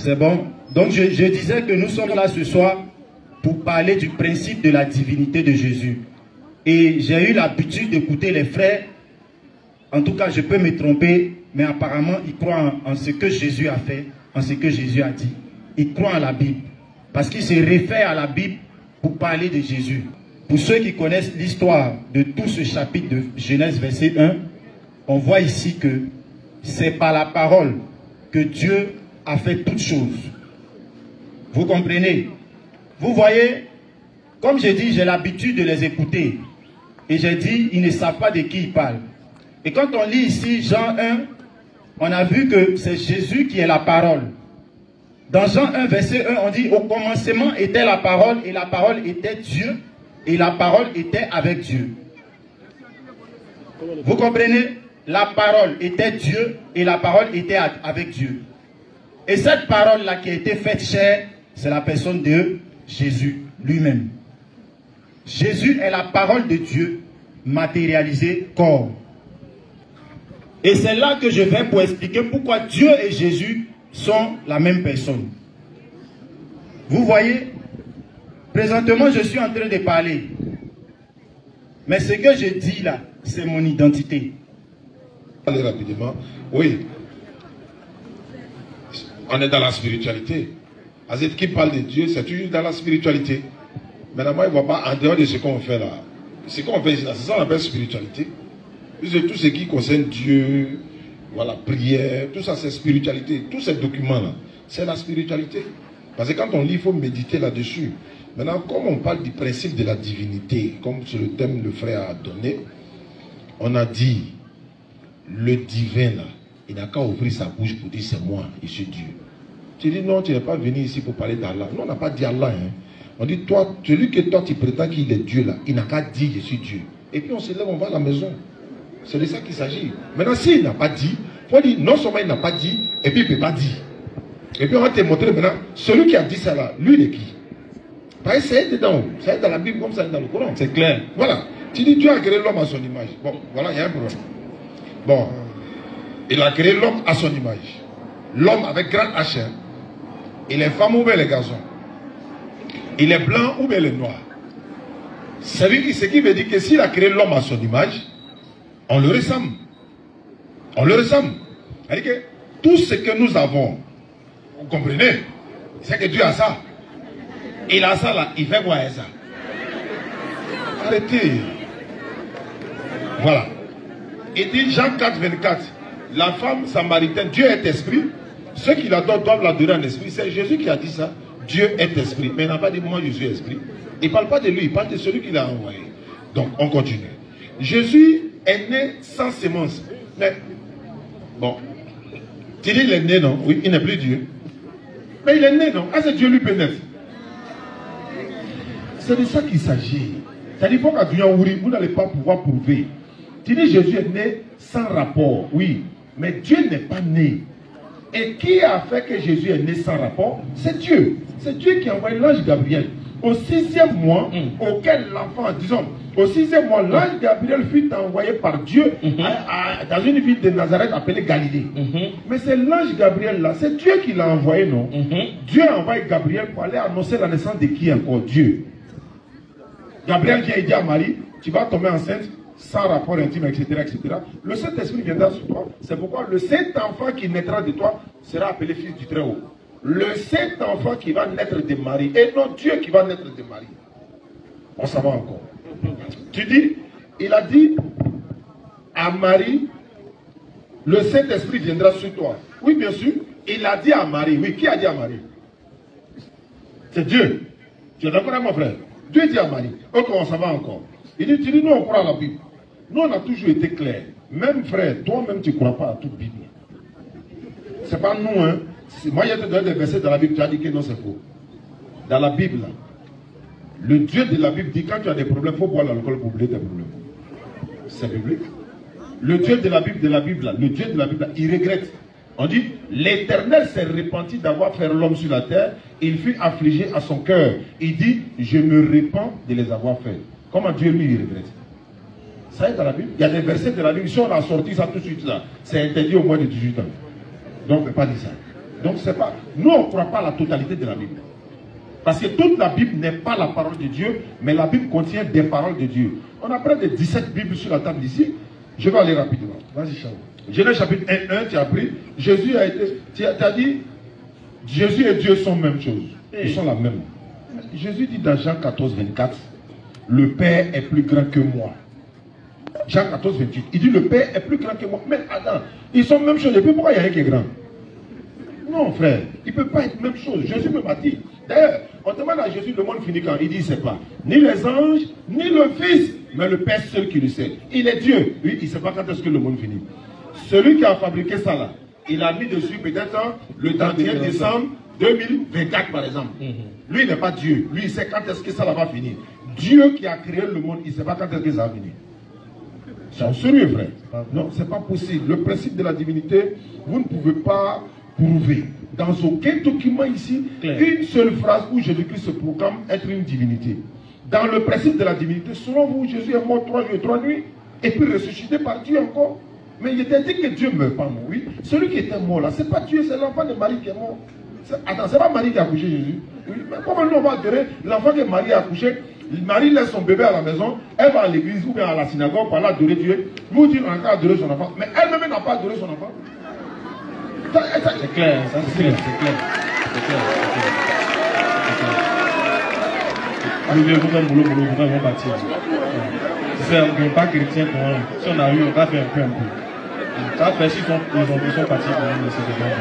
C'est bon. Donc je disais que nous sommes là ce soir pour parler du principe de la divinité de Jésus. Et j'ai eu l'habitude d'écouter les frères. En tout cas, je peux me tromper, mais apparemment, ils croient en ce que Jésus a fait, en ce que Jésus a dit. Ils croient à la Bible. Parce qu'ils se réfèrent à la Bible pour parler de Jésus. Pour ceux qui connaissent l'histoire de tout ce chapitre de Genèse verset 1, on voit ici que c'est par la parole que Dieu a fait toutes choses. Vous comprenez? Vous voyez, comme j'ai dit, j'ai l'habitude de les écouter. Et j'ai dit, ils ne savent pas de qui ils parlent. Et quand on lit ici Jean 1, on a vu que c'est Jésus qui est la parole. Dans Jean 1, verset 1, on dit, au commencement était la parole, et la parole était Dieu, et la parole était avec Dieu. Vous comprenez? La parole était Dieu, et la parole était avec Dieu. Et cette parole-là qui a été faite chair, c'est la personne de Jésus lui-même. Jésus est la parole de Dieu matérialisée corps. Et c'est là que je vais pour expliquer pourquoi Dieu et Jésus sont la même personne. Vous voyez, présentement je suis en train de parler. Mais ce que je dis là, c'est mon identité. Allez rapidement. Oui. On est dans la spiritualité. Azet qui parle de Dieu, c'est toujours dans la spiritualité. Maintenant, moi, il ne voit pas en dehors de ce qu'on fait là. Ce qu'on fait là, c'est ça qu'on appelle spiritualité. Puisque tout ce qui concerne Dieu, voilà, prière, tout ça c'est spiritualité. Tous ces documents-là, c'est la spiritualité. Parce que quand on lit, il faut méditer là-dessus. Maintenant, comme on parle du principe de la divinité, comme sur le thème le frère a donné, on a dit, le divin là, il n'a qu'à ouvrir sa bouche pour dire c'est moi et c'est Dieu. Tu dis non, tu n'es pas venu ici pour parler d'Allah. Non, on n'a pas dit Allah. Hein. On dit, toi, celui que toi tu prétends qu'il est Dieu là, il n'a qu'à dire je suis Dieu. Et puis on se lève, on va à la maison. C'est de ça qu'il s'agit. Maintenant, s'il n'a pas dit, il faut dire non seulement il n'a pas dit, et puis il ne peut pas dire. Et puis on va te montrer maintenant, celui qui a dit ça là, lui il est qui? Parce que c'est dedans, c'est dans la Bible comme ça, dans le Coran. C'est clair. Voilà. Tu dis Dieu a créé l'homme à son image. Bon, voilà, il y a un problème. Bon, il a créé l'homme à son image. L'homme avec grand H. Il est femme ou bien les garçons. Il est blanc ou bien il est noir. Ce qui veut dire que s'il a créé l'homme à son image, on le ressemble. On le ressemble. C'est-à-dire que tout ce que nous avons, vous comprenez, c'est que Dieu a ça. Il a ça là, il fait quoi avec ça? Arrêtez. Voilà. Il dit Jean 4, 24, la femme samaritaine, Dieu est esprit. Ceux qui l'adorent doivent l'adorer en esprit. C'est Jésus qui a dit ça. Dieu est esprit. Mais il n'a pas dit moi je suis esprit. Il ne parle pas de lui, il parle de celui qui l'a envoyé. Donc on continue. Jésus est né sans sémence. Mais, bon, tu dis il est né, non? Oui, il n'est plus Dieu. Mais il est né, non? Est-ce que Dieu lui peut naître? C'est de ça qu'il s'agit. C'est-à-dire qu'à Douyaouri, vous n'allez pas pouvoir prouver. Tu dis Jésus est né sans rapport, oui. Mais Dieu n'est pas né. Et qui a fait que Jésus est né sans rapport? C'est Dieu. C'est Dieu qui a envoyé l'ange Gabriel. Au 6e mois, auquel l'enfant, disons, au 6e mois, l'ange Gabriel fut envoyé par Dieu dans une ville de Nazareth appelée Galilée. Mais c'est l'ange Gabriel là, c'est Dieu qui l'a envoyé, non? Dieu a envoyé Gabriel pour aller annoncer la naissance de qui encore? Dieu. Gabriel vient et dit à Marie, tu vas tomber enceinte sans rapport intime, etc. etc. Le Saint-Esprit viendra sur toi. C'est pourquoi le Saint-Enfant qui naîtra de toi sera appelé fils du Très-Haut. Le Saint-Enfant qui va naître de Marie, et non Dieu qui va naître de Marie. On s'en va encore. Tu dis, il a dit à Marie, le Saint-Esprit viendra sur toi. Oui, bien sûr. Il a dit à Marie. Oui, qui a dit à Marie? C'est Dieu. Tu es d'accord avec mon frère? Dieu dit à Marie. Ok, on s'en va encore. Il dit, tu dis, nous on croit à la Bible. Nous on a toujours été clairs. Même frère, toi-même tu ne crois pas à toute Bible. C'est pas nous, hein. Moi, il y a des versets dans la Bible, tu as dit que non, c'est faux. Dans la Bible, le Dieu de la Bible dit quand tu as des problèmes, il faut boire l'alcool pour oublier tes problèmes. C'est biblique. Le Dieu de la Bible, le Dieu de la Bible, il regrette. On dit, l'Éternel s'est repenti d'avoir fait l'homme sur la terre. Il fut affligé à son cœur. Il dit, je me repens de les avoir faits. Comment Dieu lui, il regrette? Ça est dans la Bible. Il y a des versets de la Bible. Si on a sorti ça tout de suite là, c'est interdit au moins de 18 ans. Donc, on ne peut pas dire ça. Donc c'est pas... Nous, on ne croit pas à la totalité de la Bible. Parce que toute la Bible n'est pas la parole de Dieu, mais la Bible contient des paroles de Dieu. On a près de 17 Bibles sur la table ici. Je vais aller rapidement. Vas-y, Charles. Genèse chapitre 1, tu as pris. Jésus a été... Tu as dit, Jésus et Dieu sont même chose. Ils sont la même. Jésus dit dans Jean 14, 24, le Père est plus grand que moi. Jean 14, 28. Il dit, le Père est plus grand que moi. Mais attends, ils sont même chose. Et puis pourquoi il y a un qui est grand? Non, frère, il ne peut pas être même chose. Jésus me m'a dit. D'ailleurs, on demande à Jésus, le monde finit quand? Il dit, c'est pas ni les anges, ni le Fils, mais le Père seul qui le sait. Il est Dieu. Lui, il ne sait pas quand est-ce que le monde finit. Celui qui a fabriqué ça là, il a mis dessus peut-être le 31 décembre 2024 par exemple. Lui, il n'est pas Dieu. Lui, il sait quand est-ce que ça là va finir. Dieu qui a créé le monde, il ne sait pas quand est-ce que ça va finir. C'est sérieux, frère. Non, c'est pas possible. Le principe de la divinité, vous ne pouvez pas prouver dans aucun document ici une seule phrase où Jésus-Christ se proclame être une divinité. Dans le principe de la divinité, selon vous, Jésus est mort 3 jours et 3 nuits et puis ressuscité par Dieu encore. Mais il était dit que Dieu ne meurt pas, non, oui. Celui qui était mort là, c'est pas Dieu, c'est l'enfant de Marie qui est mort. Attends, c'est pas Marie qui a accouché Jésus. Oui. Mais comment nous on va adorer l'enfant que Marie a accouché? Marie laisse son bébé à la maison, elle va à l'église ou bien à la synagogue pour aller adorer Dieu. Nous dit on a encore adoré son enfant, mais elle-même n'a pas adoré son enfant. C'est clair, ça c'est clair, c'est clair. C'est clair, c'est clair. Nous devons faire un boulot, nous devons bâtir. Si on n'est pas chrétien, si on a eu, on va faire un peu. Ça fait si ils sont partis pour nous, c'est de bon.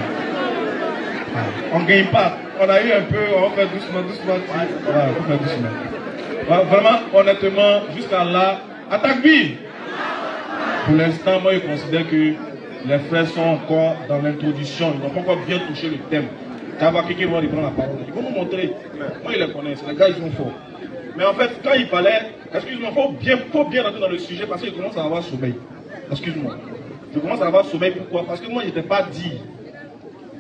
On ne gagne pas. On a eu un peu, on fait doucement. Voilà, on fait doucement. Vraiment, honnêtement, jusqu'à là, attaque vive. Pour l'instant, moi, je considère que les frères sont encore dans l'introduction. Ils n'ont pas encore bien touché le thème. Quand quelqu'un va reprendre la parole, ils vont nous montrer. Moi, ils les connaissent. Les gars, ils sont forts. Mais en fait, quand il fallait, excuse-moi, il faut bien rentrer dans le sujet parce qu'il commence à avoir sommeil. Excuse-moi. Je commence à avoir sommeil. Pourquoi? Parce que moi, je n'étais pas dit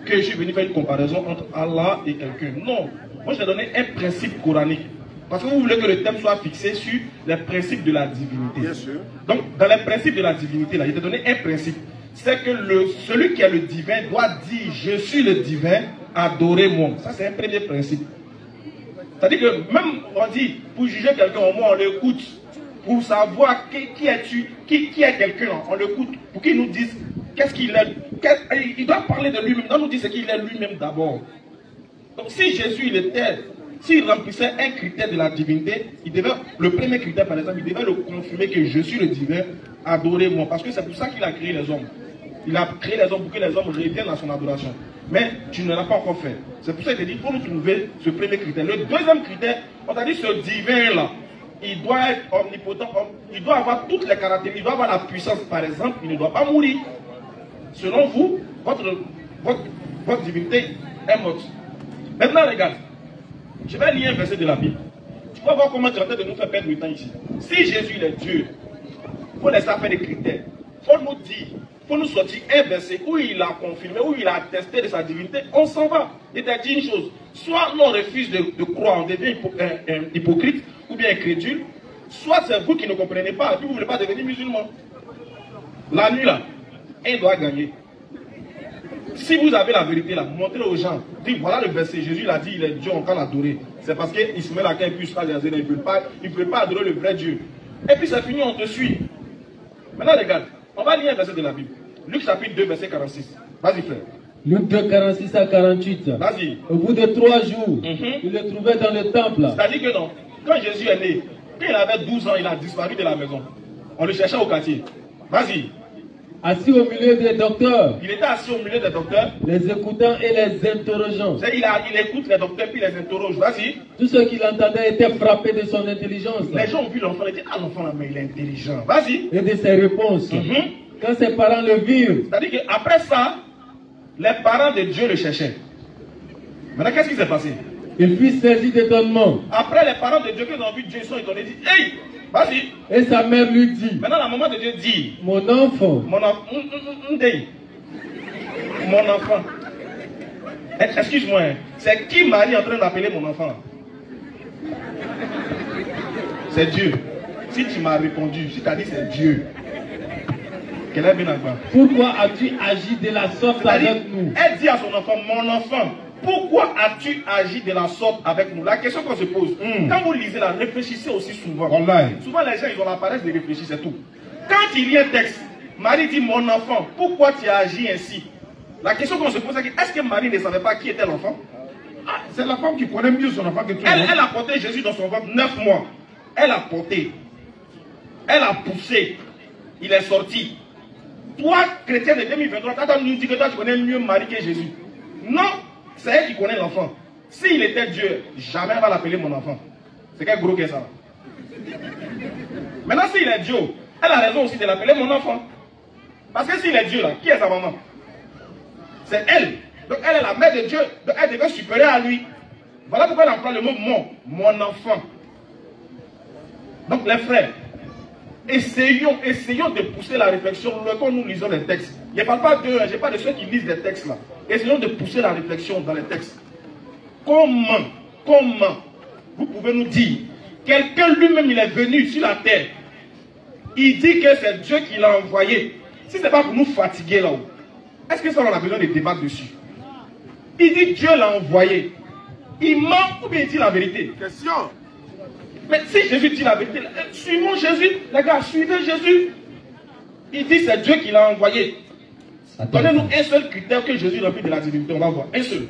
que je suis venu faire une comparaison entre Allah et quelqu'un. Non. Moi, je t'ai donné un principe coranique. Parce que vous voulez que le thème soit fixé sur les principes de la divinité. Bien sûr. Donc, dans les principes de la divinité, là, je t'ai donné un principe. C'est que celui qui est le divin doit dire « Je suis le divin, adorez-moi ». Ça, c'est un premier principe. C'est-à-dire que même, on dit, pour juger quelqu'un, au moins, on l'écoute. Pour savoir qui es-tu, qui est quelqu'un, on l'écoute. Pour qu'il nous dise qu'est-ce qu'il est. Il doit parler de lui-même, il doit nous dire ce qu'il est lui-même d'abord. Donc, si Jésus, s'il remplissait un critère de la divinité, le premier critère par exemple, il devait le confirmer que je suis le divin, adorez-moi. Parce que c'est pour ça qu'il a créé les hommes. Il a créé les hommes pour que les hommes reviennent à son adoration. Mais tu ne l'as pas encore fait. C'est pour ça qu'il te dit, il faut nous trouver ce premier critère. Le deuxième critère, on t'a dit ce divin-là, il doit être omnipotent, il doit avoir toutes les caractéristiques, il doit avoir la puissance. Par exemple, il ne doit pas mourir. Selon vous, votre divinité est morte. Maintenant, regarde. Je vais lire un verset de la Bible. Tu vas voir comment tu es en train de nous faire perdre le temps ici. Si Jésus est Dieu, il faut laisser faire des critères. Il faut nous dire, il faut nous sortir un verset où il a confirmé, où il a attesté de sa divinité. On s'en va. Il t'a dit une chose. Soit on refuse de croire, on devient hypocrite ou bien incrédule. Soit c'est vous qui ne comprenez pas et puis vous ne voulez pas devenir musulman. La nuit là, un doit gagner. Si vous avez la vérité là, montrez aux gens. Dites voilà le verset. Jésus l'a dit, il est Dieu, on peut l'adorer. C'est parce qu'il se met là qu'un puisse pas les il ne peut pas adorer le vrai Dieu. Et puis c'est fini, on te suit. Maintenant regarde, on va lire un verset de la Bible. Luc chapitre 2, verset 46. Vas-y frère. Luc 2, 46 à 48. Vas-y. Au bout de 3 jours, il le trouvait dans le temple. C'est-à-dire que non, quand Jésus est né, quand il avait 12 ans, il a disparu de la maison. On le cherchait au quartier. Vas-y. Assis au milieu des docteurs. Il était assis au milieu des docteurs. Les écoutant et les interrogeant. Il écoute les docteurs puis les interroge. Vas-y. Tous ceux qui l'entendaient étaient frappés de son intelligence. Les gens ont vu l'enfant et dit ah l'enfant là mais il est intelligent. Vas-y. Et de ses réponses. Quand ses parents le virent. C'est-à-dire qu'après ça, les parents de Dieu le cherchaient. Maintenant qu'est-ce qui s'est passé? Il fut saisi d'étonnement. Après les parents de Dieu qui ont vu Dieu ils sont étonnés, ils disent hey! Vas-y. Et sa mère lui dit. Maintenant la maman de Dieu dit. Mon enfant. Mon enfant. Excuse-moi. C'est qui Marie en train d'appeler mon enfant? C'est Dieu. Si tu m'as répondu, si tu as dit c'est Dieu. Pourquoi as-tu agi de la sorte avec nous? Elle dit à son enfant, mon enfant, pourquoi as-tu agi de la sorte avec nous? La question qu'on se pose, quand vous lisez là, réfléchissez aussi souvent. Souvent les gens, ils ont la paresse de réfléchir, c'est tout. Quand il lit un texte, Marie dit, mon enfant, pourquoi tu as agi ainsi? La question qu'on se pose, c'est est-ce que Marie ne savait pas qui était l'enfant? C'est la femme qui connaît mieux son enfant que toi. Elle a porté Jésus dans son ventre 9 mois. Elle a porté. Elle a poussé. Il est sorti. Toi, chrétien de 2023, quand on nous dit que toi tu connais mieux Marie que Jésus. Non, c'est elle qui connaît l'enfant. S'il était Dieu, jamais elle va l'appeler mon enfant. C'est quel gros que ça. Maintenant, s'il est Dieu, elle a raison aussi de l'appeler mon enfant. Parce que s'il est Dieu là, qui est sa maman? C'est elle. Donc elle est la mère de Dieu. Donc elle devait supérieure à lui. Voilà pourquoi elle emploie le mot mon enfant. Donc les frères, essayons de pousser la réflexion quand nous lisons les textes. Je ne parle pas d'eux, je parle de ceux qui lisent les textes là. Essayons de pousser la réflexion dans les textes. Comment vous pouvez nous dire, quelqu'un lui-même il est venu sur la terre, il dit que c'est Dieu qui l'a envoyé. Si ce n'est pas pour nous fatiguer là-haut, est-ce que ça on a besoin de débattre dessus? Il dit Dieu l'a envoyé. Il ment ou bien il dit la vérité? Question. Mais si Jésus dit la vérité, suivons Jésus. Les gars, suivez Jésus. Il dit c'est Dieu qui l'a envoyé. Donnez-nous un seul critère que Jésus remplit de la divinité. On va voir. Un seul.